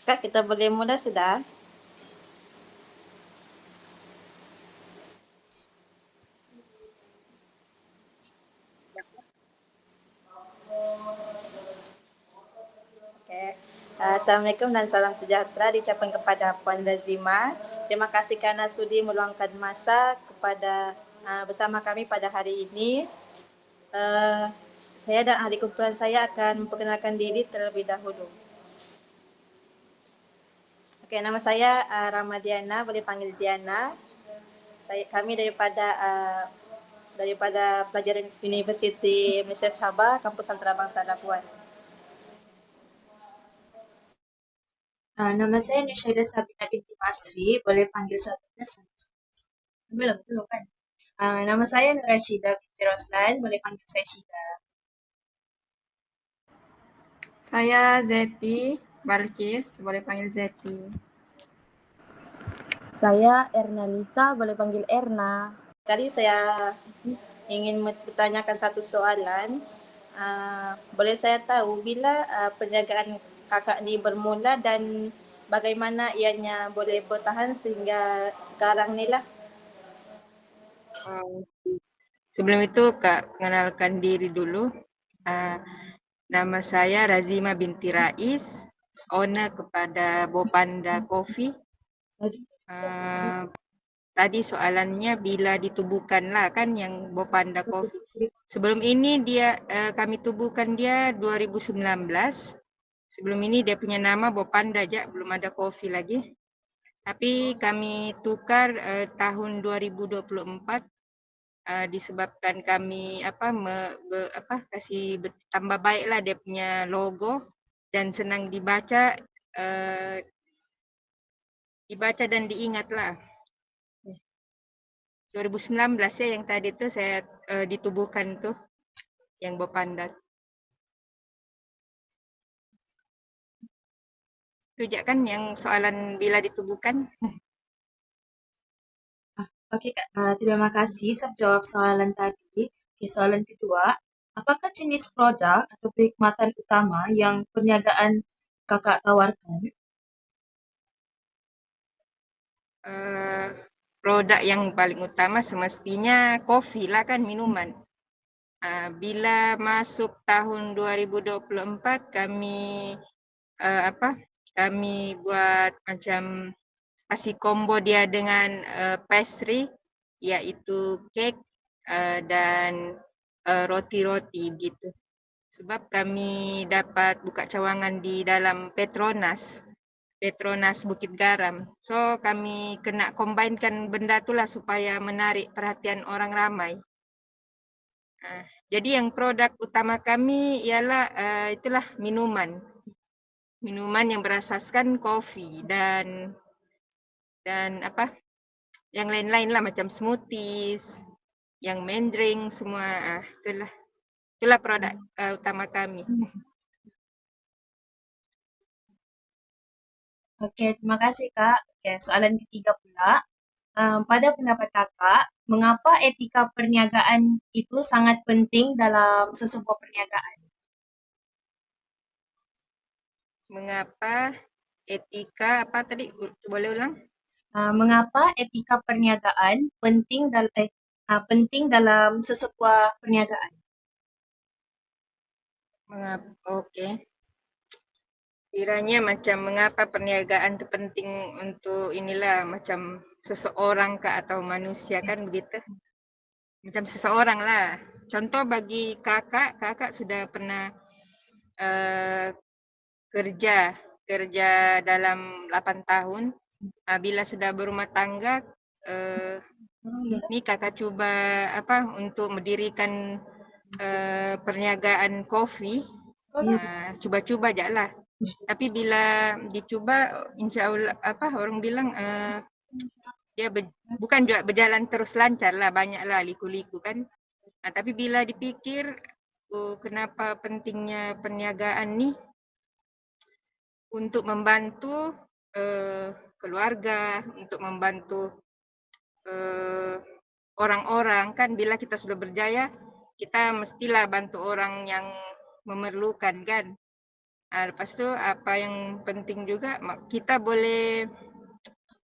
Kak, kita boleh mulai sudah? Okay. Assalamualaikum dan salam sejahtera diucapkan kepada Puan Lazima. Terima kasih kerana sudi meluangkan masa kepada bersama kami pada hari ini. Saya dan ahli kumpulan saya akan memperkenalkan diri terlebih dahulu. Okay, nama saya Ramadiana, boleh panggil Diana. Kami daripada pelajaran Universiti Malaysia Sabah, Kampus Antarabangsa Labuan. Nama saya Nusyaida Sabina binti Masri, boleh panggil Sabina saja. Belum, belum kan? Nama saya Rashida binti Roslan, boleh panggil saya Shida. Saya Zeti Balkis, boleh panggil Zeti. Saya Erna Lisa, boleh panggil Erna. Kali saya ingin bertanyakan satu soalan. Boleh saya tahu bila perniagaan kakak ni bermula dan bagaimana ianya boleh bertahan sehingga sekarang ni lah? Sebelum itu Kak kenalkan diri dulu. Nama saya Razima binti Rais, owner kepada Bopanda Coffee. Tadi soalannya bila ditubuhkan lah kan yang Bopanda Coffee. Sebelum ini kami tubuhkan dia 2019. Sebelum ini dia punya nama Bopanda aja, belum ada Coffee lagi. Tapi kami tukar tahun 2024 disebabkan kami kasih tambah baiklah dia punya logo dan senang dibaca dan diingatlah. 2019 ya yang tadi tu saya ditubuhkan tu yang Bopanda. Tu je kan yang soalan bila ditubuhkan. Okey Kak, terima kasih sudah jawab soalan tadi. Okey, soalan kedua, apakah jenis produk atau perkhidmatan utama yang perniagaan Kakak tawarkan? Produk yang paling utama semestinya kopi lah kan, minuman. Bila masuk tahun 2024 kami kami buat macam kasih combo dia dengan pastry iaitu kek dan roti-roti gitu. Sebab kami dapat buka cawangan di dalam Petronas Bukit Garam. So kami kena combinekan benda tu lah supaya menarik perhatian orang ramai. Jadi yang produk utama kami ialah itulah minuman. Minuman yang berasaskan kopi dan yang lain-lain lah macam smoothies, yang main drink semua. Itulah produk utama kami. Okey, terima kasih Kak. Okey, soalan ketiga pula. Pada pendapat Kakak, mengapa etika perniagaan itu sangat penting dalam sesebuah perniagaan? Mengapa etika apa tadi? Boleh ulang? Mengapa etika perniagaan penting dalam sesebuah perniagaan? Okey. Kiranya macam mengapa perniagaan itu penting untuk inilah macam seseorang kah atau manusia kan begitu? Macam seseorang lah. Contoh bagi kakak sudah pernah kerja dalam 8 tahun. Bila sudah berumah tangga, ni kakak cuba untuk mendirikan perniagaan kopi. Cuba-cuba je lah. Tapi bila dicuba, insya-Allah orang bilang dia bukan juga berjalan terus lancar lah, banyaklah liku-liku kan. Tapi bila dipikir, kenapa pentingnya perniagaan ni untuk membantu keluarga, untuk membantu orang-orang kan. Bila kita sudah berjaya, kita mestilah bantu orang yang memerlukan kan. Lepas tu apa yang penting juga kita boleh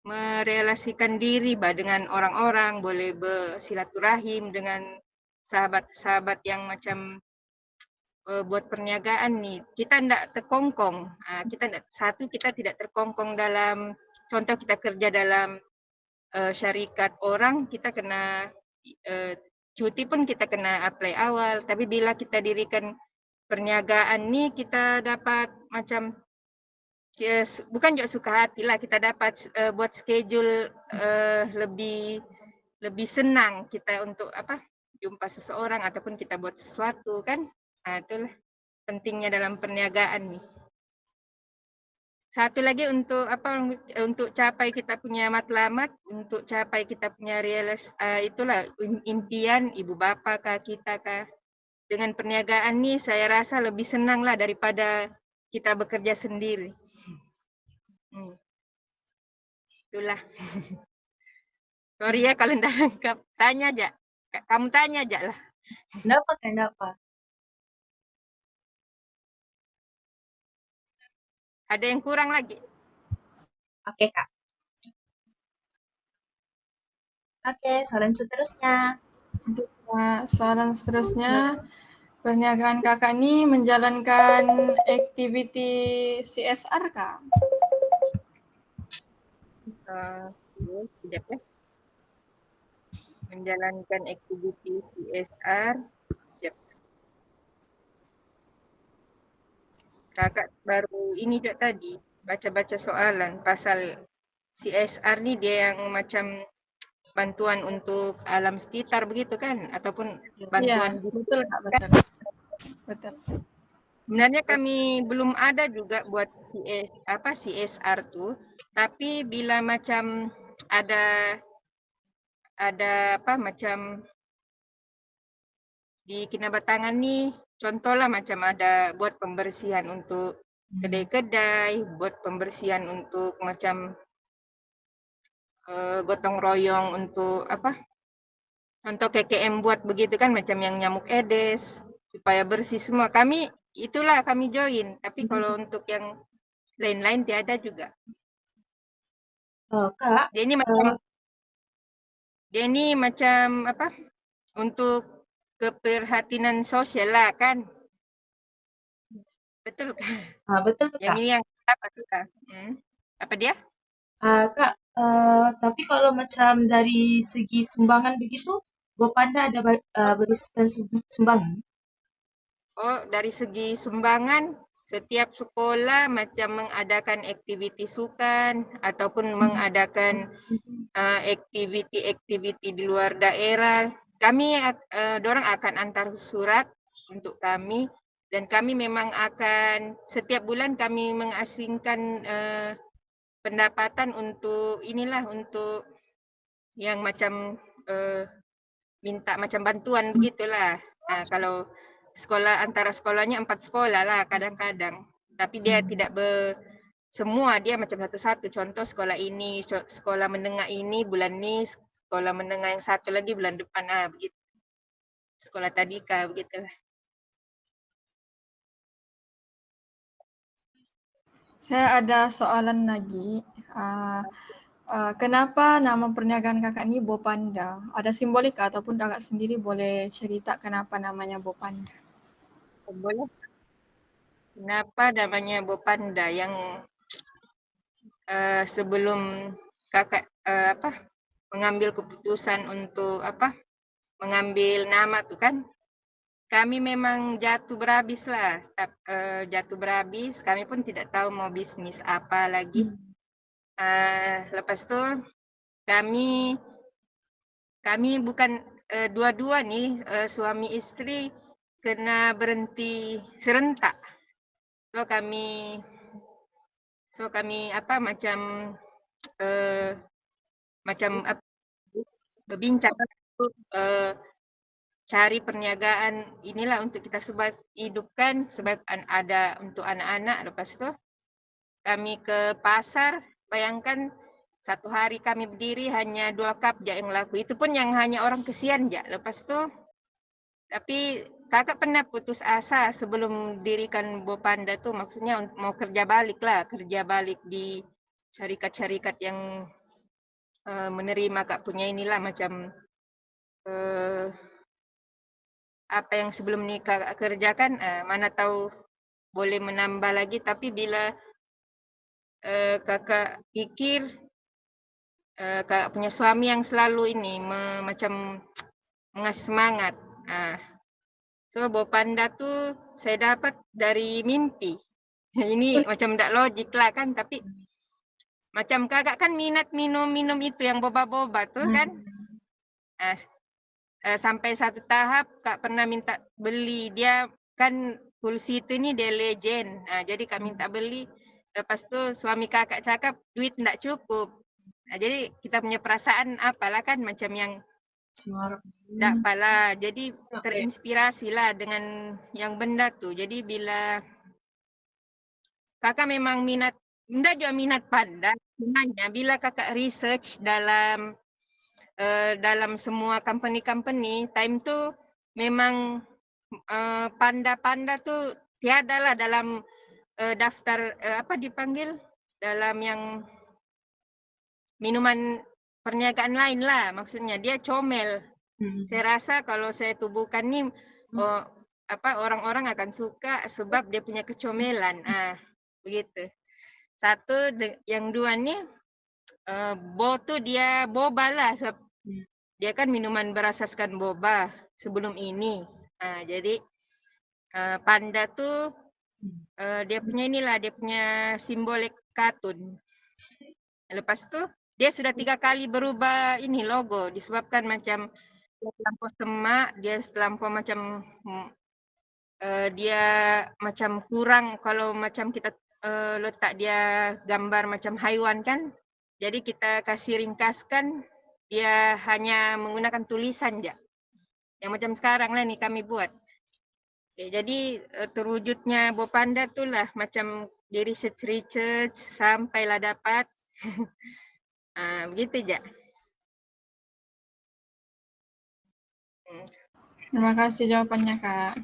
merelasikan diri dengan orang-orang, boleh bersilaturahim dengan sahabat-sahabat yang macam buat perniagaan nih. Kita tidak terkongkong. Kita tidak terkongkong dalam, contoh kita kerja dalam syarikat orang, kita kena cuti pun kita kena apply awal. Tapi bila kita dirikan perniagaan nih, kita dapat macam bukan juga suka hati lah, kita dapat buat schedule lebih senang kita untuk jumpa seseorang ataupun kita buat sesuatu kan. Itulah pentingnya dalam perniagaan nih. Satu lagi untuk capai kita punya matlamat, untuk capai kita punya itulah impian ibu bapa kita kah. Dengan perniagaan nih saya rasa lebih senang lah daripada kita bekerja sendiri. Itulah. Sorry ya kalau tidak lengkap. Tanya aja. Kamu tanya aja lah. Kenapa? Ada yang kurang lagi? Oke, Kak. Oke, soalan seterusnya. Nah, soalan seterusnya, perniagaan kakak ini menjalankan activity CSR kah? Tidak ya. Menjalankan activity CSR. Kakak baru ini juga tadi baca-baca soalan pasal CSR ni dia yang macam bantuan untuk alam sekitar begitu kan, ataupun bantuan betul Kak, betul. Sebenarnya kami belum ada juga buat CSR tu, tapi bila macam ada macam di Kinabatangan ni, contohlah macam ada buat pembersihan untuk kedai-kedai, buat pembersihan untuk macam gotong royong untuk contoh KKM buat begitu kan, macam yang nyamuk Aedes supaya bersih semua. Itulah kami join, tapi kalau untuk yang lain-lain tiada juga. Kak, Dia ini macam untuk keprihatinan sosial lah kan. Betul kan? betul tuh, Yang Kak. ini yang apa tuh Kak? Apa dia? Kak, tapi kalau macam dari segi sumbangan begitu, Bopanda ada berikan sumbangan? Oh, dari segi sumbangan, setiap sekolah macam mengadakan aktiviti sukan ataupun mengadakan aktiviti-aktiviti di luar daerah. Dorang akan antar surat untuk kami, dan kami memang akan setiap bulan kami mengasingkan pendapatan untuk untuk yang macam minta macam bantuan begitulah. Kalau antara sekolahnya 4 sekolah lah kadang-kadang, tapi dia tidak semua, dia macam satu-satu. Contoh sekolah ini, sekolah menengah ini bulan ini, sekolah menengah yang satu lagi bulan depan, begitu. Sekolah tadika begitulah. Saya ada soalan lagi. Kenapa nama perniagaan kakak ini Bopanda? Ada simbolik ataupun kakak sendiri boleh cerita kenapa namanya Bopanda? Boleh. Kenapa namanya Bopanda? Yang sebelum kakak mengambil keputusan untuk mengambil nama tu kan, kami memang jatuh berhabis lah. Jatuh berhabis, kami pun tidak tahu mau bisnis apa lagi. Lepas tu kami bukan dua-dua nih, suami isteri kena berhenti serentak. So kami berbincang untuk cari perniagaan inilah untuk kita hidupkan sebab ada untuk anak-anak. Lepas tu kami ke pasar, bayangkan satu hari kami berdiri hanya 2 cup je yang laku. Itu pun yang hanya orang kesian je. Lepas tu tapi kakak pernah putus asa sebelum dirikan Bopanda tuh, maksudnya mau kerja balik di syarikat-syarikat yang menerima kak punya inilah macam apa yang sebelum ni kakak kerjakan, mana tahu boleh menambah lagi. Tapi bila kakak pikir kakak punya suami yang selalu ini macam mengasih semangat. So Bopanda tuh saya dapat dari mimpi. Ini macam tak logik lah kan, tapi macam kakak kan minat minum itu yang boba-boba tuh kan. Sampai satu tahap kak pernah minta beli, dia kan Pulsi itu ini dia legend. Jadi kak minta beli. Lepas tu suami kakak cakap duit tak cukup. Jadi kita punya perasaan apalah kan macam yang tak apalah. Jadi terinspirasi lah dengan yang benda tu. Jadi bila kakak memang minat, enggak juga minat panda. Sebenarnya bila kakak research dalam semua company-company, time tu memang panda-panda tu tiada lah dalam daftar apa dipanggil, dalam yang minuman perniagaan lain lah. Maksudnya dia comel. Saya rasa kalau saya tubuhkan ni orang-orang akan suka sebab dia punya kecomelan. Begitu. Satu, yang dua ni Bo tu dia boba lah. Dia kan minuman berasaskan boba sebelum ini. Jadi panda tu dia punya inilah, dia punya simbolik kartun. Lepas tu dia sudah 3 kali berubah ini logo disebabkan macam dia terlampau semak, dia terlampau macam dia macam kurang kalau macam kita letak dia gambar macam haiwan kan. Jadi kita kasih ringkaskan, dia hanya menggunakan tulisan je. Yang macam sekarang lah ni kami buat. Jadi terwujudnya Bopanda tu lah macam di research sampailah dapat. Begitu je. Terima kasih jawabannya, Kak.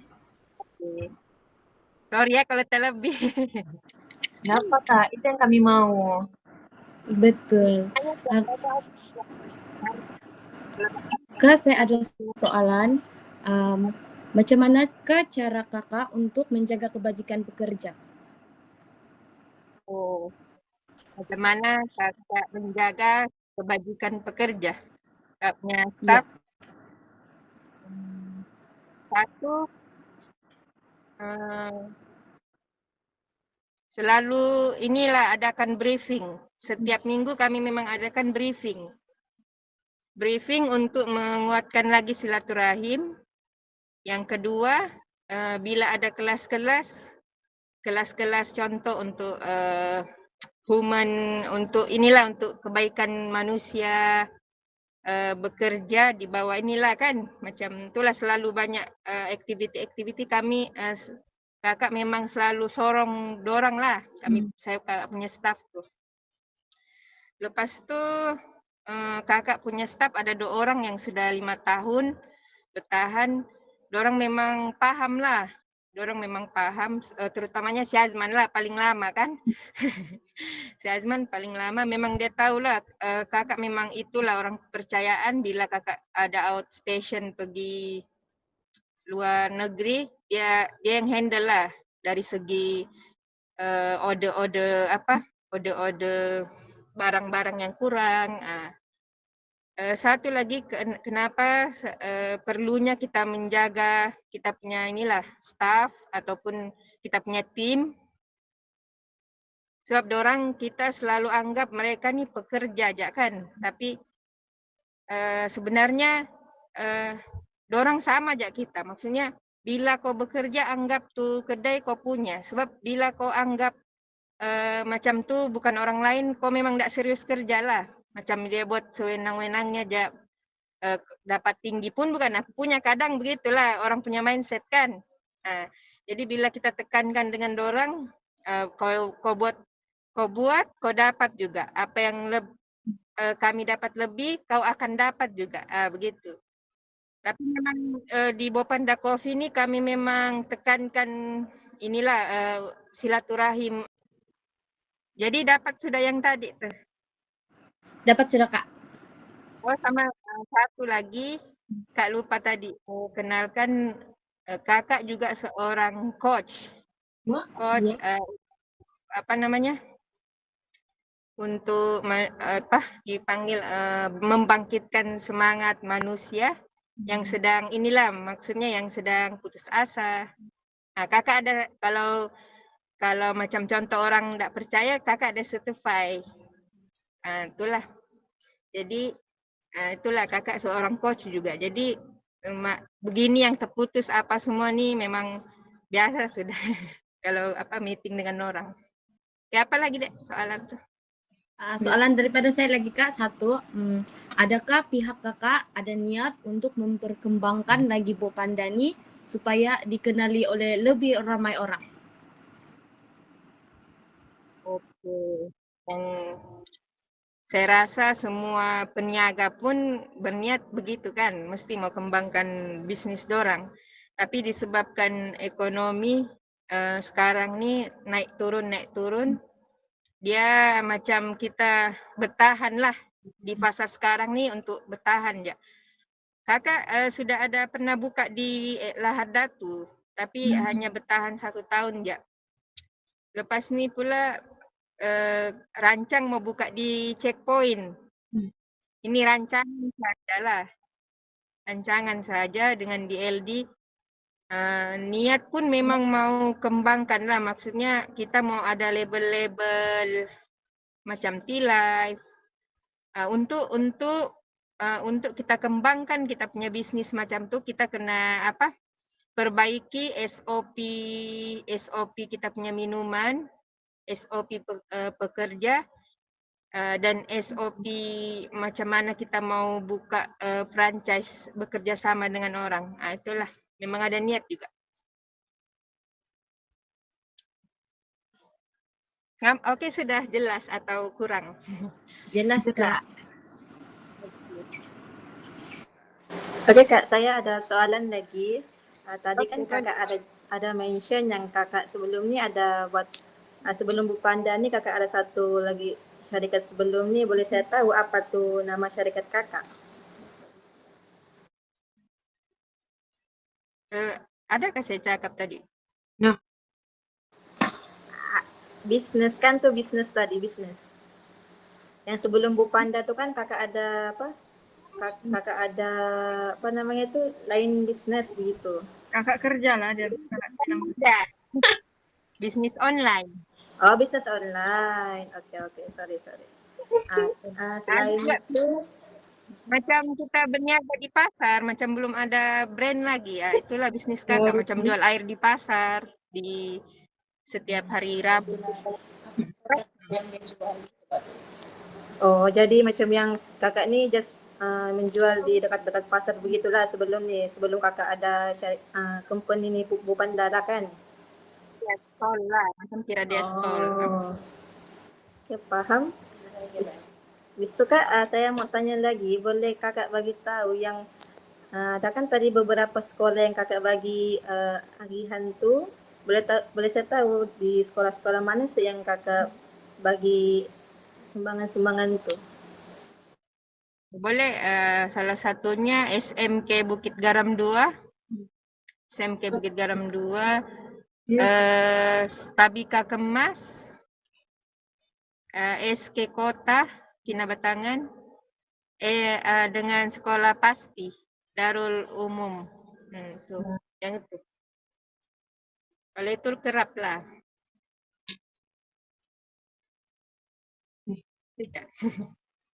Sorry ya kalau terlebih. Kenapa Kak? Itu yang kami mau. Betul. Kak, saya ada soalan. Macam manakah cara kakak untuk menjaga kebajikan pekerja? Bagaimana kakak menjaga kebajikan pekerja? Kak punya staff. Satu, selalu inilah adakan briefing. Setiap minggu kami memang adakan briefing. Briefing untuk menguatkan lagi silaturahim. Yang kedua, bila ada kelas-kelas contoh untuk human, untuk inilah untuk kebaikan manusia bekerja di bawah inilah kan. Macam itulah selalu banyak aktiviti-aktiviti kami. Kakak memang selalu sorong dorang lah. Saya kakak punya staff tu. Lepas tu kakak punya staff ada 2 orang yang sudah 5 tahun bertahan. Dorang memang paham lah. Dorang memang paham, terutamanya si Azman lah paling lama kan. Si Azman paling lama, memang dia tahulah kakak memang itulah orang kepercayaan. Bila kakak ada outstation pergi luar negeri, dia yang handle lah dari segi order barang-barang yang kurang. Satu lagi kenapa perlunya kita menjaga kita punya inilah staff ataupun kita punya tim, sebab dorang kita selalu anggap mereka ni pekerja aja kan, tapi sebenarnya dorang sama aja kita. Maksudnya bila kau bekerja anggap tu kedai kau punya, sebab bila kau anggap macam tu bukan orang lain, kau memang tak serius kerja lah. Macam dia buat sewenang-wenangnya aja dapat tinggi pun bukan aku punya, kadang begitulah orang punya mindset kan. Jadi bila kita tekankan dengan dorang, kau buat kau dapat juga apa yang kami dapat lebih, kau akan dapat juga. Begitu. Tapi memang di Bopanda Coffee ini kami memang tekankan inilah silaturahim. Jadi dapat sudah yang tadi tuh. Dapat sudah Kak. Oh sama satu lagi Kak lupa tadi kenalkan kakak juga seorang coach. Wah, Coach apa namanya? Untuk dipanggil membangkitkan semangat manusia yang sedang inilah maksudnya yang sedang putus asa. Nah, kakak ada kalau macam contoh orang tidak percaya kakak ada certify. Itulah. Jadi itulah kakak seorang coach juga. Jadi begini yang terputus apa semua nih memang biasa sudah kalau meeting dengan orang. Ya apa lagi deh soalan tuh? Soalan daripada saya lagi Kak, satu, adakah pihak Kakak ada niat untuk memperkembangkan lagi Bopanda ini supaya dikenali oleh lebih ramai orang? Oke. Dan saya rasa semua peniaga pun berniat begitu kan, mesti mau kembangkan bisnis dorang. Tapi disebabkan ekonomi sekarang ni naik turun, dia macam kita bertahan lah di fasa sekarang ni untuk bertahan je. Kakak sudah ada pernah buka di Lahad Datu, tapi hanya bertahan 1 tahun je. Lepas ni pula rancang mau buka di Checkpoint. Ini rancangan saja lah. Rancangan saja dengan DLD. Niat pun memang mau kembangkan lah. Maksudnya kita mau ada label-label macam T-Life. Untuk kita kembangkan kita punya bisnis macam tu, kita kena perbaiki SOP kita punya minuman, SOP pekerja, dan SOP macam mana kita mau buka franchise bekerja sama dengan orang. Itulah memang ada niat juga. Okey, sudah jelas atau kurang? Jelas Kak. Okey Kak, saya ada soalan lagi. Tadi kan kakak ada mention yang kakak sebelum ni ada buat sebelum Bopanda ni kakak ada satu lagi syarikat sebelum ni, boleh saya tahu apa tu nama syarikat kakak? Adakah saya cakap tadi? Bisnes kan tu bisnes tadi, bisnes. Yang sebelum Bopanda tu kan kakak ada kakak ada apa namanya tu lain bisnes begitu. Kakak kerja lah dia kakak bilang. Bisnis online. Oh, bisnes online. Okey, sorry. Selain itu macam kita berniaga di pasar, macam belum ada brand lagi ya. Itulah bisnis kakak, macam jual air di pasar di setiap hari Rabu. Oh, jadi macam yang kakak ni just menjual di dekat-dekat pasar begitulah sebelum kakak ada company ni Bopanda lah kan? Ya, stall lah, macam kira dia stall. Okay, faham. Habis tu Kak, saya mau tanya lagi, boleh kakak bagi tahu yang ada kan tadi beberapa sekolah yang kakak bagi agihan tu, boleh saya tahu di sekolah-sekolah mana sih yang kakak bagi sumbangan-sumbangan tu? Boleh, salah satunya SMK Bukit Garam 2. SMK Bukit Garam 2. Tabika Kemas. SK Kota Kinabatangan. Dengan Sekolah Pasti Darul Umum. Tu, yang itu. Kalau itu kerap lah. Tidak.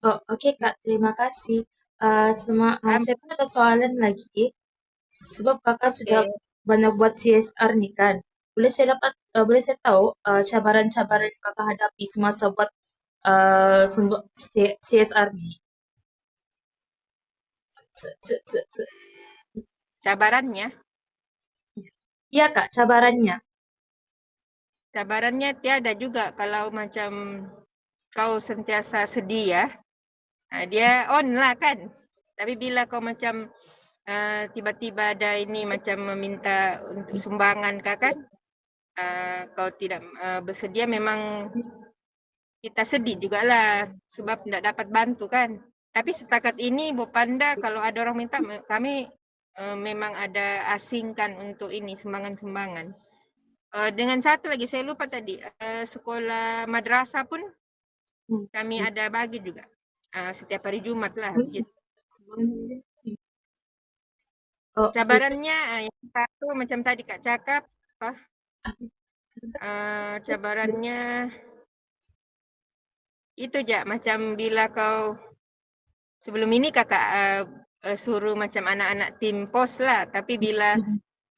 Oh, okey Kak, terima kasih. Saya pun ada soalan lagi. Sebab Kakak sudah banyak buat CSR ni kan. Boleh saya tahu cabaran-cabaran yang Kakak hadapi semasa buat CSR ni? Cabarannya? Ya Kak, cabarannya. Cabarannya tiada juga kalau macam kau sentiasa sedih ya. Dia on lah kan. Tapi bila kau macam tiba-tiba ada ini macam meminta untuk sumbangan kak kan, kau tidak bersedia, memang kita sedih juga lah sebab tidak dapat bantu kan. Tapi setakat ini Bu Panda kalau ada orang minta, kami memang ada asingkan untuk ini sumbangan-sumbangan. Dengan satu lagi saya lupa tadi, sekolah madrasah pun kami ada bagi juga setiap hari Jumat lah begitu. Cabarannya yang satu macam tadi Kak cakap, cabarannya itu aja, macam bila kau sebelum ini kakak suruh macam anak-anak tim pos lah, tapi bila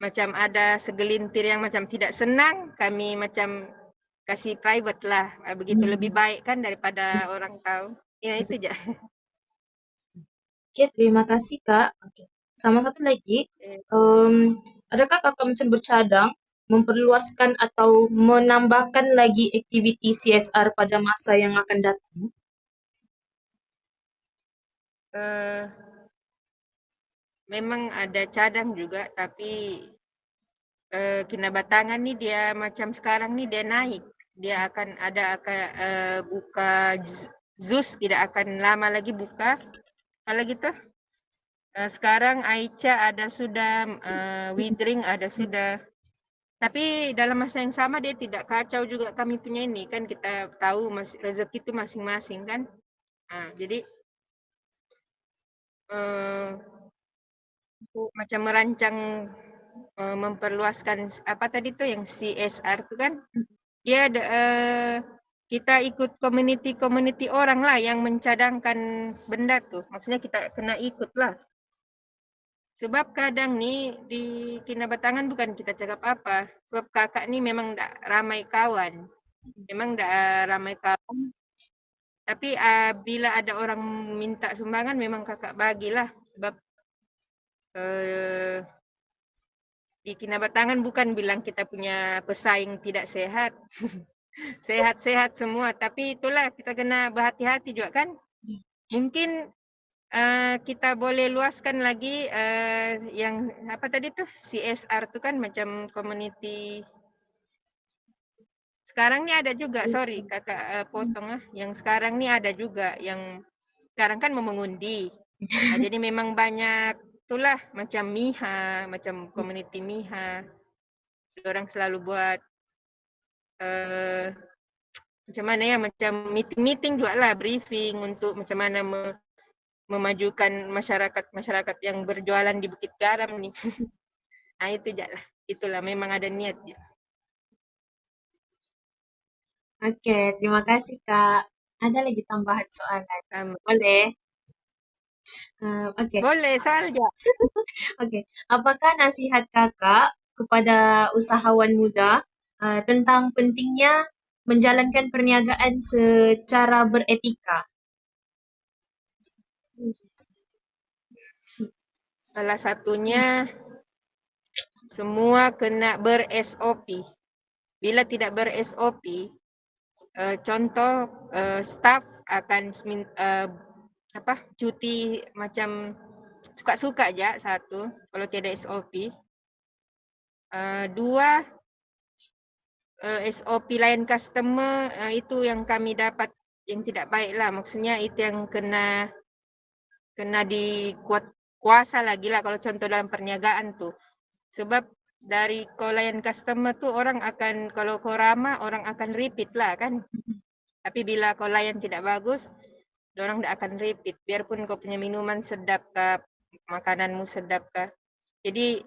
macam ada segelintir yang macam tidak senang, kami macam kasih private lah, begitu lebih baik kan daripada orang tahu. Ya itu aja. Oke, terima kasih Kak. Oke. Sama satu lagi, adakah Kakak macam bercadang memperluaskan atau menambahkan lagi aktiviti CSR pada masa yang akan datang? Memang ada cadang juga, tapi Kinabatangan ni dia macam sekarang ni dia naik. Dia akan ada buka ZUS, tidak akan lama lagi buka. Kalau gitu, sekarang Aicha ada sudah, Widring ada sudah. Tapi dalam masa yang sama dia tidak kacau juga kami punya ini kan, kita tahu rezeki itu masing-masing kan. Jadi macam merancang memperluaskan apa tadi tuh yang CSR tuh kan, dia kita ikut community orang lah yang mencadangkan benda tuh, maksudnya kita kena ikut lah. Sebab kadang ni di Kinabatangan bukan kita cakap apa, sebab kakak ni memang tak ramai kawan, tapi bila ada orang minta sumbangan memang kakak bagilah, sebab di Kinabatangan bukan bilang kita punya pesaing tidak sehat. Sehat-sehat semua, tapi itulah kita kena berhati-hati juga kan. Mungkin kita boleh luaskan lagi yang apa tadi tuh CSR tuh kan, macam community. Sekarang ni ada juga, sorry kakak potong yang sekarang ni ada juga yang sekarang kan mau mengundi. Jadi memang banyak itulah macam MIHA, macam community MIHA. Orang selalu buat macam mana ya, macam meeting juga lah, briefing untuk macam mana memajukan masyarakat yang berjualan di Bukit Garam ni. Itu je lah. Itulah memang ada niat je. Oke, terima kasih Kak. Ada lagi tambahan soalan? Boleh? Oke. Boleh, soal je. Oke. Apakah nasihat Kakak kepada usahawan muda tentang pentingnya menjalankan perniagaan secara beretika? Salah satunya semua kena ber-SOP. Bila tidak ber-SOP, contoh staff akan cuti macam suka-suka aja, satu, kalau tiada SOP. Dua, SOP layan customer itu yang kami dapat yang tidak baik lah. Maksudnya itu yang kena dikuat kuasa lagi lah kalau contoh dalam perniagaan tuh. Sebab dari kau layan customer tuh orang akan, kalau kau ramah orang akan repeat lah kan. Tapi bila kau layan tidak bagus, orang tidak akan repeat. Biarpun kau punya minuman sedap kah, makananmu sedap kah. Jadi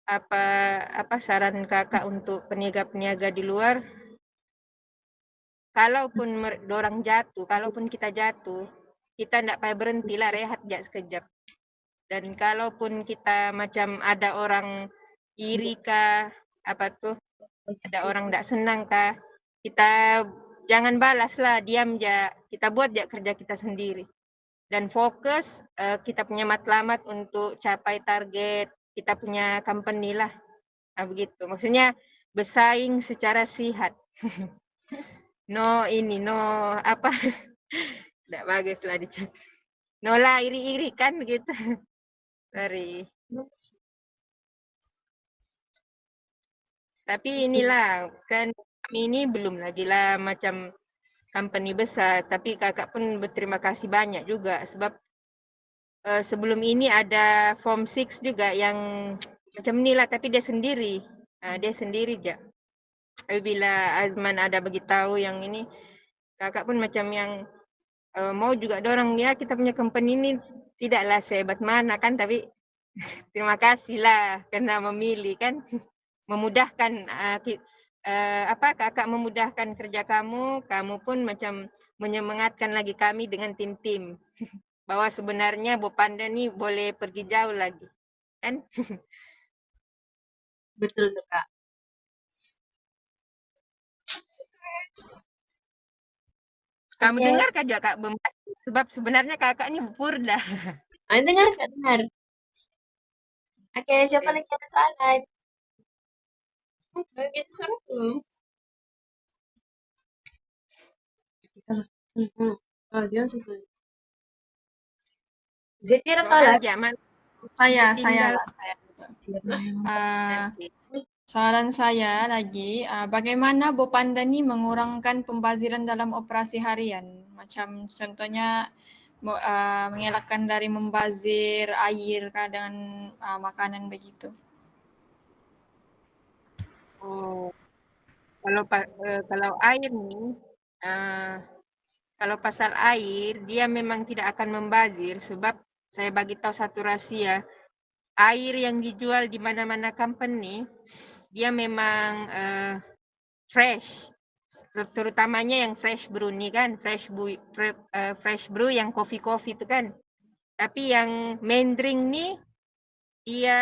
apa saran kakak untuk peniaga-peniaga di luar? Kalaupun dorang jatuh, kalaupun kita jatuh, kita tidak payah berhenti lah, rehat aja sekejap. Dan kalaupun kita macam ada orang iri kah, ada orang tidak senang kah, kita jangan balas lah, diam aja. Kita buat aja kerja kita sendiri. Dan fokus kita punya matlamat untuk capai target kita punya company lah. Begitu. Maksudnya bersaing secara sihat. No tidak bagus lah dicakap. No lah iri-iri kan begitu. dari. Tapi inilah kan kami ini belum lagi lah macam company besar, tapi kakak pun berterima kasih banyak juga sebab sebelum ini ada Form 6 juga yang macam ni lah, tapi dia sendiri. Dia sendiri je. Tapi bila Azman ada beritahu yang ini, kakak pun macam yang mau juga dorang ya kita punya company ini tidaklah sehebat mana kan, tapi terima kasih lah kerana memilih kan, memudahkan kakak memudahkan kerja kamu, kamu pun macam menyemangatkan lagi kami dengan tim-tim bahwa sebenarnya Bopanda ni boleh pergi jauh lagi kan. Betul tuh, Kak. Kamu Oke. dengar kan Kak membahas sebab sebenarnya kakak ni Purda. Dengar nggak dengar? Oke, siapa lagi ada soalan? Oke, itu suaraku. Dia sesuai. Zeti ada soalan? Saya Tinggal. lah. Soalan saya lagi, bagaimana Bopanda ni mengurangkan pembaziran dalam operasi harian? Macam contohnya mengelakkan dari membazir air kah dengan makanan begitu. Oh, kalau air ni, kalau pasal air dia memang tidak akan membazir sebab saya bagi tahu satu rahsia. Air yang dijual di mana-mana company dia memang fresh, terutamanya yang fresh brew ni kan, fresh brew yang coffee itu kan. Tapi yang main drink ni dia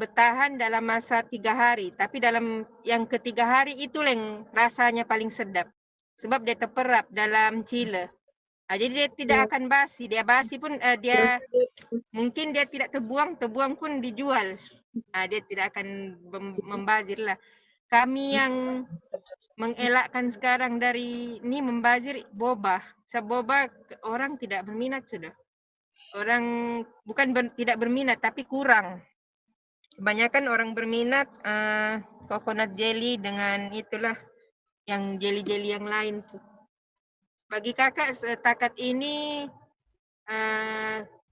bertahan dalam masa 3 hari, tapi dalam yang ketiga hari itu yang rasanya paling sedap sebab dia terperap dalam chiller. Jadi dia tidak akan basi, dia basi pun dia mungkin dia tidak terbuang pun dijual. Dia tidak akan membazir lah. Kami yang mengelakkan sekarang dari ni membazir boba. Sebab boba orang tidak berminat sudah. Orang bukan tidak berminat tapi kurang. Kebanyakan orang berminat coconut jelly dengan itulah yang jelly-jelly yang lain tuh. Bagi kakak setakat ini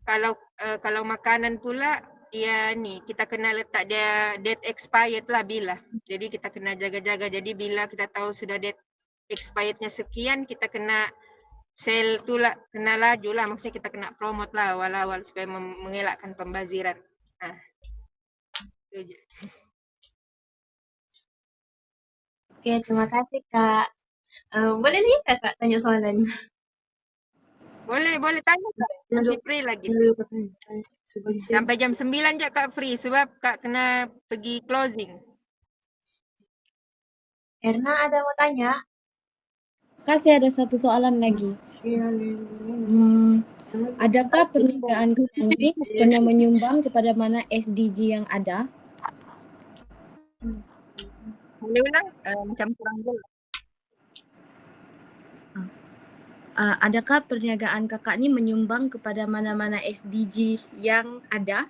kalau makanan pula dia ni kita kena letak dia date expired lah bila. Jadi kita kena jaga-jaga. Jadi bila kita tahu sudah date expirednya sekian, kita kena sell tu lah, kena laju lah. Maksudnya kita kena promote lah awal-awal supaya mengelakkan pembaziran. Itu je. Oke, terima kasih, Kak. Boleh nih Kakak tanya soalan? Boleh tanya Kak. Masih free lagi. Sampai jam 9 je Kak free sebab Kak kena pergi closing. Erna ada mau tanya? Kasih ada satu soalan lagi. Adakah perniagaan ini pernah menyumbang kepada mana SDG yang ada? Boleh ulang? Macam kurang jelas. Adakah perniagaan kakak ni menyumbang kepada mana-mana SDG yang ada?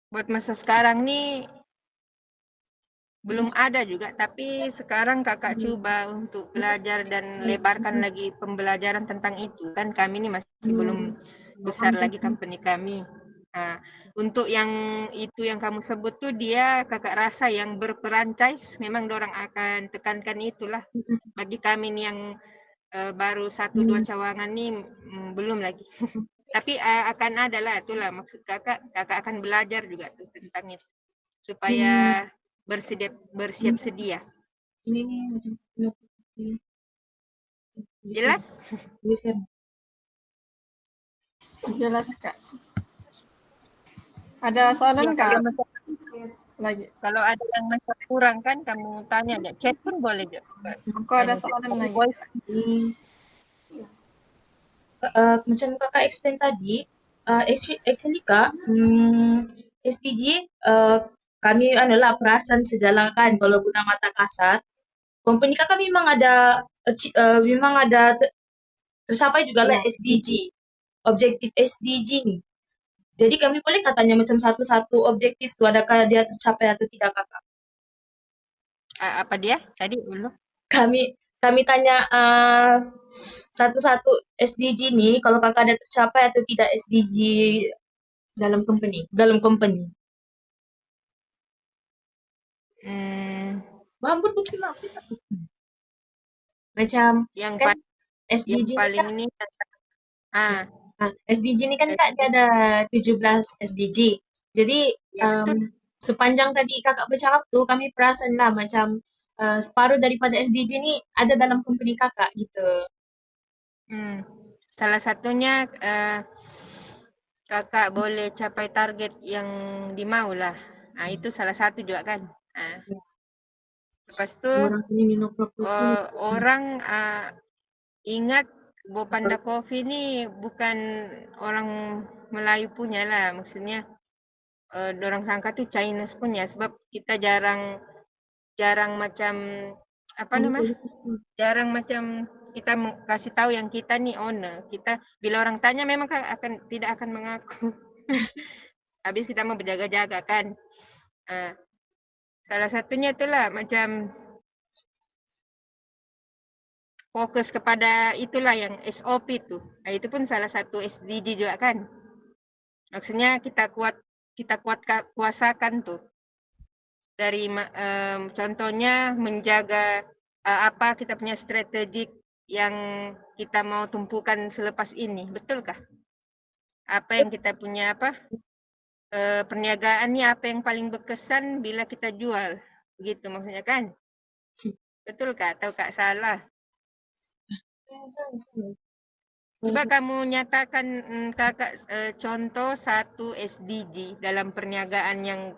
Buat masa sekarang ni belum ada juga, tapi sekarang kakak cuba untuk belajar dan lebarkan lagi pembelajaran tentang itu. Kan kami ni masih belum besar lagi company kami. Untuk yang itu yang kamu sebut tu dia kakak rasa yang berperanchise memang dorang akan tekankan itulah. Bagi kami ni yang baru 1-2 cawangan ni belum lagi. Tapi akan ada lah, itulah maksud kakak akan belajar juga tu tentang itu supaya bersiap sedia. Jelas? Jelas Kak. Ada soalan Kak? Lagi. Kalau ada yang masih kurang kan kamu tanya aja. Chat pun boleh je. Aku ada soalan lagi. Macam Kakak explain tadi, actually Kak, SDG kami perasan sejalan kan kalau guna mata kasar. Company Kakak memang ada tercapai juga lah Ya. SDG, objektif SDG nih. Jadi kami boleh katanya macam satu-satu objektif tuh adakah dia tercapai atau tidak kakak? Apa dia tadi dulu? Kami tanya satu-satu SDG nih kalau kakak ada tercapai atau tidak SDG Dalam company. dalam company. Hmm, Bambur bukti apa satu? Macam yang kan paling SDG ini kan ini ah SDG ini kan Kak dia ada 17 SDG. Jadi ya betul. sepanjang tadi Kakak bercakap tuh kami perasan lah macam separuh daripada SDG ini ada dalam company Kakak gitu. Salah satunya kakak boleh capai target yang dimau lah. Nah, itu salah satu juga kan. Nah, lepas tu Orang ini minum rokok ini. orang ingat Bopanda Coffee ni bukan orang Melayu punya lah. Maksudnya dorang sangka tu Chinese punya sebab kita jarang macam apa nama? Jarang macam kita kasih tahu yang kita ni owner. Kita bila orang tanya memang tidak akan mengaku. Habis kita mau berjaga-jaga kan. Salah satunya itulah macam fokus kepada itulah yang SOP tu. Itu pun salah satu SDG juga kan. Maksudnya kita kuasakan tu. Dari contohnya menjaga apa kita punya strategik yang kita mau tumpukan selepas ini. Betulkah? Apa yang kita punya perniagaan ni apa yang paling berkesan bila kita jual. Begitu maksudnya kan? Betul kak? Atau kak salah? Coba kamu nyatakan kakak contoh satu SDG dalam perniagaan yang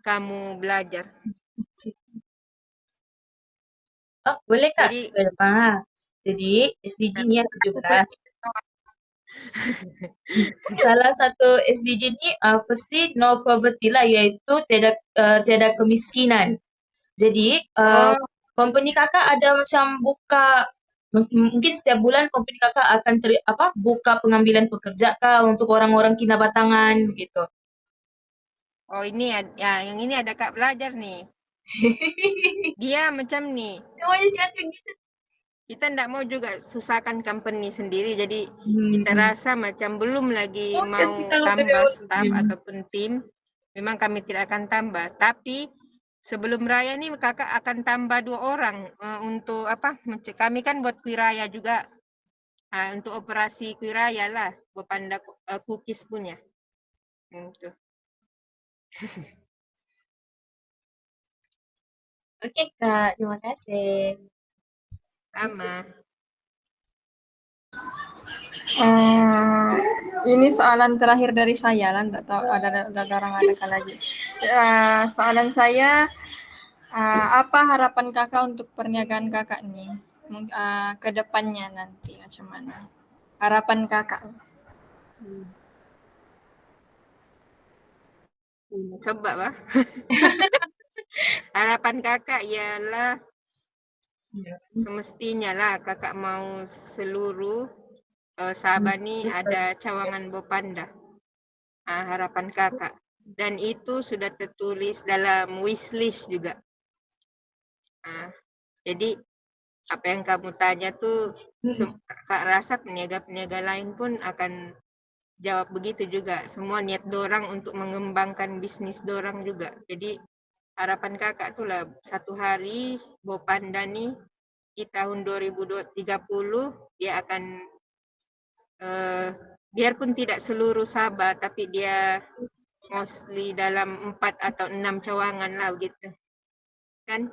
kamu belajar. Oh, boleh Kak? Jadi Jadi SDG ni ada 17. Salah satu SDG ni firstly no poverty lah iaitu tiada kemiskinan. Jadi company kakak ada macam buka mungkin setiap bulan company kakak akan buka pengambilan pekerja kah untuk orang-orang kinabatangan gitu. Oh ini yang ini ada kak belajar nih. Dia macam ni. Semuanya cakap gitu. Kita tidak mau juga susahkan company sendiri. Jadi kita rasa macam belum lagi mau tambah staff ataupun tim. Memang kami tidak akan tambah. Tapi sebelum raya ni kakak akan tambah 2 orang untuk apa? Kami kan buat kuih raya juga. Untuk operasi kuih raya lah. Bopanda cookies punya. Itu. Oke Kak, terima kasih. Sama. Ini soalan terakhir dari saya lah, tidak tahu ada orang adakah lagi. Soalan saya, apa harapan kakak untuk perniagaan kakak nih ke depannya nanti macam mana? Harapan kakak. Sebab harapan kakak ialah semestinya lah kakak mau seluruh Sabah ni ada cawangan Bopanda. Harapan kakak. Dan itu sudah tertulis dalam wishlist juga. Jadi apa yang kamu tanya tu kakak rasa peniaga-peniaga lain pun akan jawab begitu juga. Semua niat dorang untuk mengembangkan bisnis dorang juga. Jadi harapan kakak tu lah satu hari Bopanda ni di tahun 2030 dia akan biarpun tidak seluruh Sabah tapi dia mostly dalam 4 atau 6 cawangan lah begitu. Kan?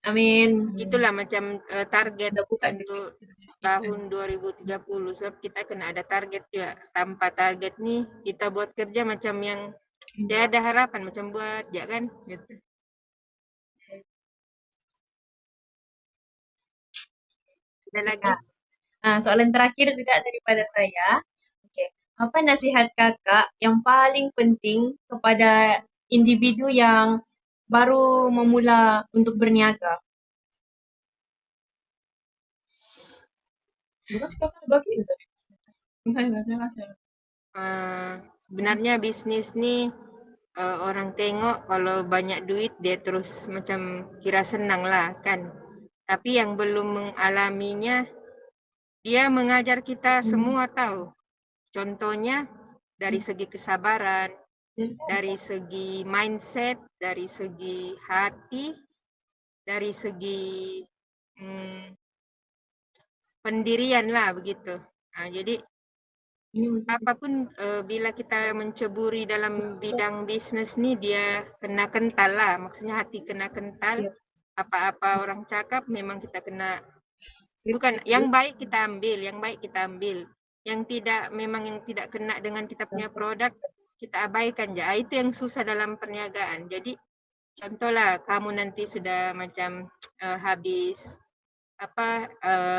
Amin. Itulah macam target untuk tahun 2030. Sebab kita kena ada target juga. Tanpa target ni kita buat kerja macam yang dia ada harapan macam buat ya kan gitu. Ada lagi? Soalan terakhir juga daripada saya. Okay. Apa nasihat kakak yang paling penting kepada individu yang baru memula untuk berniaga? Bukan sih kakak bagi itu tadi. Enggak, masih. Sebenarnya bisnis nih orang tengok kalau banyak duit dia terus macam kira senang lah kan. Tapi yang belum mengalaminya dia mengajar kita semua tahu. Contohnya dari segi kesabaran, dari segi mindset, dari segi hati, dari segi pendirian lah begitu. Jadi apapun bila kita menceburi dalam bidang bisnes nih dia kena kental lah. Maksudnya hati kena kental. Apa-apa orang cakap memang kita kena. Bukan yang baik kita ambil, yang baik kita ambil. Yang tidak memang yang tidak kena dengan kita punya produk kita abaikan je. Itu yang susah dalam perniagaan. Jadi contohlah kamu nanti sudah macam habis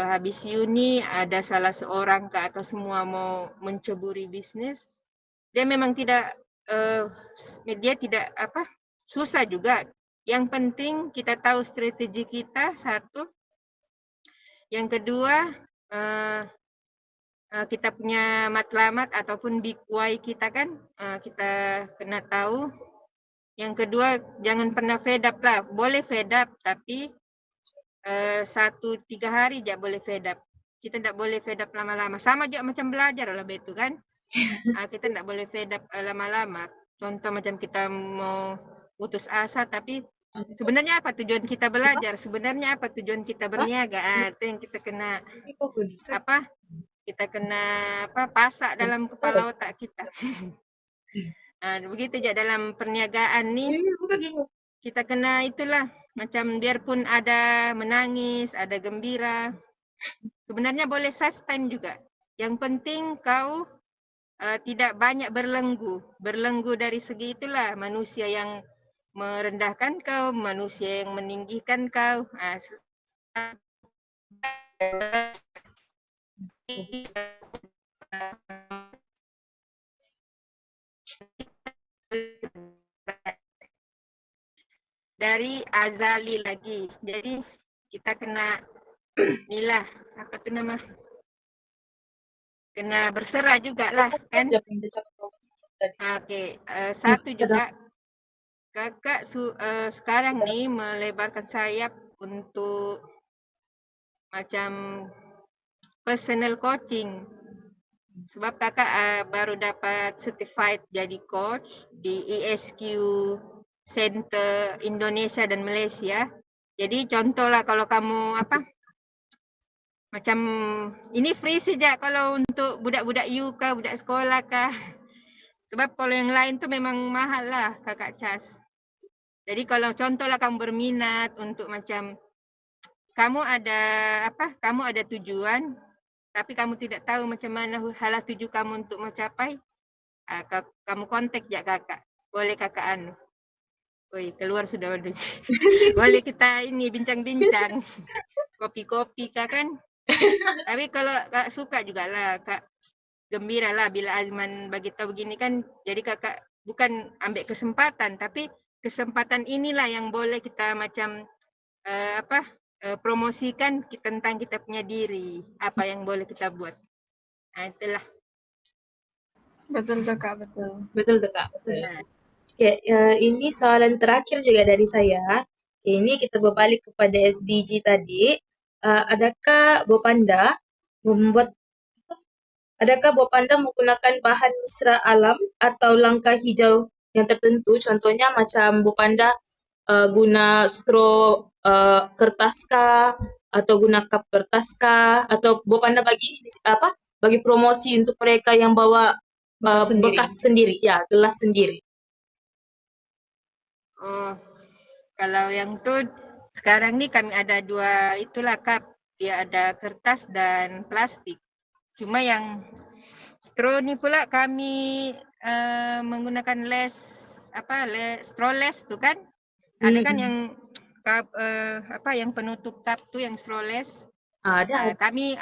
habis uni ada salah seorang ke atau semua mau menceburi bisnis, dia memang tidak dia tidak susah juga. Yang penting kita tahu strategi kita satu. Yang kedua kita punya matlamat ataupun bikuai kita kan kita kena tahu. Yang kedua jangan pernah fed up lah. Boleh fed up tapi 1-3 hari je boleh fed up. Kita tak boleh fed up lama-lama. Sama juga macam belajar lah betul kan. Kita tak boleh fed up lama-lama. Contoh macam kita mau putus asa tapi sebenarnya apa tujuan kita belajar? Sebenarnya apa tujuan kita berniaga? Itu yang kita kena kita kena pasak dalam kepala otak kita. Begitu je dalam perniagaan ni. Kita kena itulah macam biarpun ada menangis, ada gembira. Sebenarnya boleh sustain juga. Yang penting kau tidak banyak berlenggu. Berlenggu dari segi itulah manusia yang merendahkan kau, manusia yang meninggikan kau. Dari azali lagi. Jadi kita kena inilah apa tu nama? Kena berserah jugalah kan. Okey, satu juga kakak sekarang ni melebarkan sayap untuk macam personal coaching. Sebab kakak baru dapat certified jadi coach di ESQ Center Indonesia dan Malaysia. Jadi contohlah kalau kamu macam ini free saja kalau untuk budak-budak you kah, budak sekolah kah. Sebab kalau yang lain tu memang mahal lah kakak cas. Jadi kalau contohlah kamu berminat untuk macam kamu ada tujuan tapi kamu tidak tahu macam mana hala tuju kamu untuk mencapai, kamu kontak je kakak. Boleh kakak keluar sudah. Boleh kita ini bincang-bincang. Kopi-kopi kak kan. Tapi kalau kak suka jugalah, kak gembira lah bila Azman bagi tahu begini kan. Jadi kakak bukan ambil kesempatan tapi kesempatan inilah yang boleh kita macam promosikan tentang kita punya diri, apa yang boleh kita buat. Itulah. Betul tu Kak, betul. Betul tuh Kak. Oke, ini soalan terakhir juga dari saya. Ini kita berbalik kepada SDG tadi. Adakah Bopanda menggunakan bahan mesra alam atau langkah hijau yang tertentu? Contohnya macam Bopanda guna straw kertas kah, atau guna cup kertas kah, atau Bopanda bagi promosi untuk mereka yang bawa bekas sendiri, ya gelas sendiri. Kalau yang tu sekarang ni kami ada 2 itulah cup. Dia ada kertas dan plastik. Cuma yang straw ni pula kami menggunakan strawless tu kan. Ada kan yang cup yang penutup cup tu yang strawless. Ada. Kami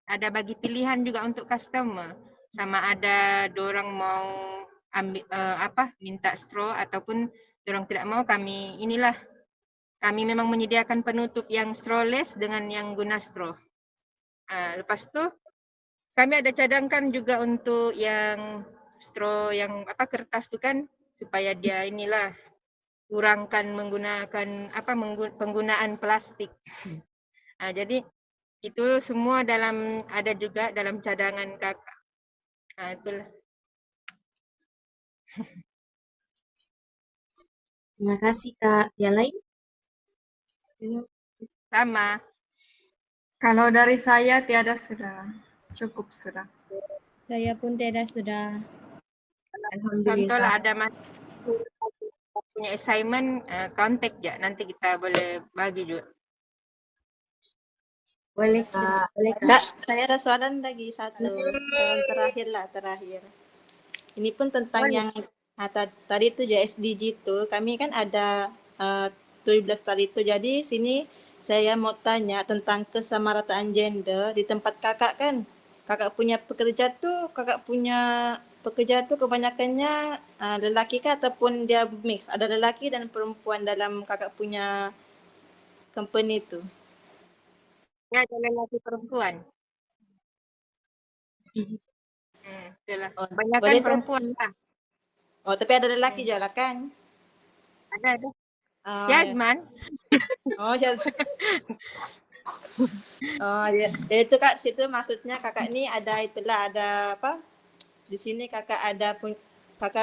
ada bagi pilihan juga untuk customer. Sama ada dorang mau ambil minta straw ataupun dorang tidak mau, kami memang menyediakan penutup yang strawless dengan yang guna straw. Lepas tu kami ada cadangkan juga untuk yang straw yang kertas tu kan, supaya dia inilah kurangkan menggunakan penggunaan plastik. Jadi itu semua ada juga dalam cadangan kakak. Itulah. Terima kasih Kak. Yang lain? Sama. Kalau dari saya tiada sudah. Cukup sudah. Saya pun tidak sudah. Contohlah Alhamdulillah. ada punya assignment, contact ya. Nanti kita boleh bagi juga. Boleh Kak. Boleh Kak. Kak, saya ada soalan lagi satu. Soalan terakhir. Ini pun tentang Boleh. yang tadi itu juga SDG itu. Kami kan ada 17 tadi itu. Jadi sini saya mau tanya tentang kesamarataan gender di tempat kakak kan. Kakak punya pekerja tu kebanyakannya lelaki kah ataupun dia mix? Ada lelaki dan perempuan dalam kakak punya company tu. Ya, ada lelaki perempuan. SDG. Itulah. Oh, Kebanyakan boleh, Sir? perempuan lah. Oh, tapi ada lelaki je lah kan? Ada. Oh, Syazman. Oh, oh ya. Jadi itu Kak, situ maksudnya kakak ni ada apa? Di sini kakak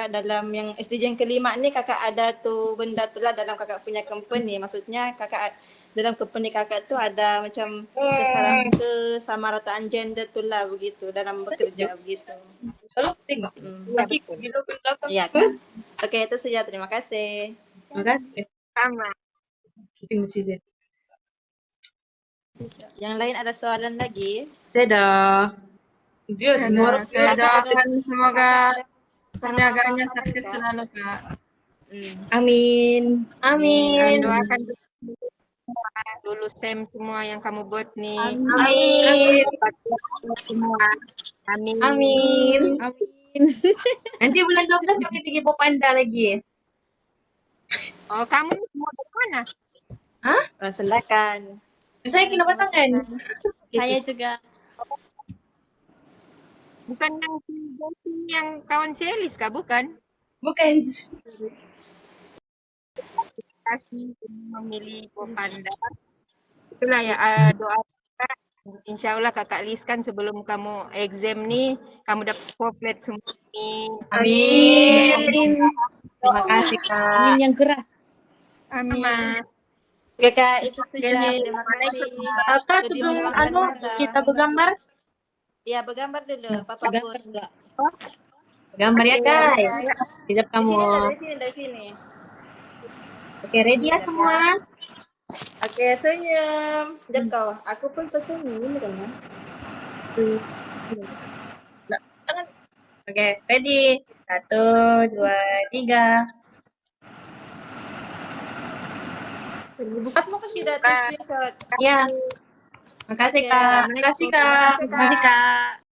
dalam yang SDG yang kelima ni kakak ada tu benda tu lah dalam kakak punya company. Maksudnya kakak dalam company kakak tu ada macam kesamarataan gender tu lah begitu dalam bekerja begitu. Selalu tengok. Lagi bila ke belakang. Iya kan? Okey, itu saja. Terima kasih. Terima kasih. Sama. Tengok season. Yang lain ada soalan lagi? Dadah. Dia semua orang Saya doakan semoga perniagaannya sukses selalu Kak. Amin. Amin. Doakan lulus SEM semua yang kamu buat nih. Amin. Semua. Amin. Amin. Amin. Nanti bulan 12 kami pergi Popanda lagi. Oh, kamu semua dari mana? Hah? Silakan. Saya kena tangan. Saya juga. Bukan yang kawan si Elis kah? Bukan? Bukan. Kasih memilih Popanda. Itulah ya doa kita. Insya Allah Kakak Lis kan sebelum kamu exam nih, kamu dapat poplet semua nih. Amin. Amin. Terima kasih Kak. Amin yang keras. Amin. Oke Kak, itu saja. Jadi, Terima kasih. Kak Jadi sebelum meluangkan masa. kita bergambar. Ya, bergambar dulu. Papa Gambar pun. enggak? Gambar ya guys. Sekejap kamu. Dari sini. Oke, ready ya semua? Oke, senyum. Sekejap kau. Aku pun tersenyum kan. Oke, ready. 1, 2, 3. Aku kasih data screenshot. Ya. Makasih Kak. Makasih Kak. Terima kasih Kak.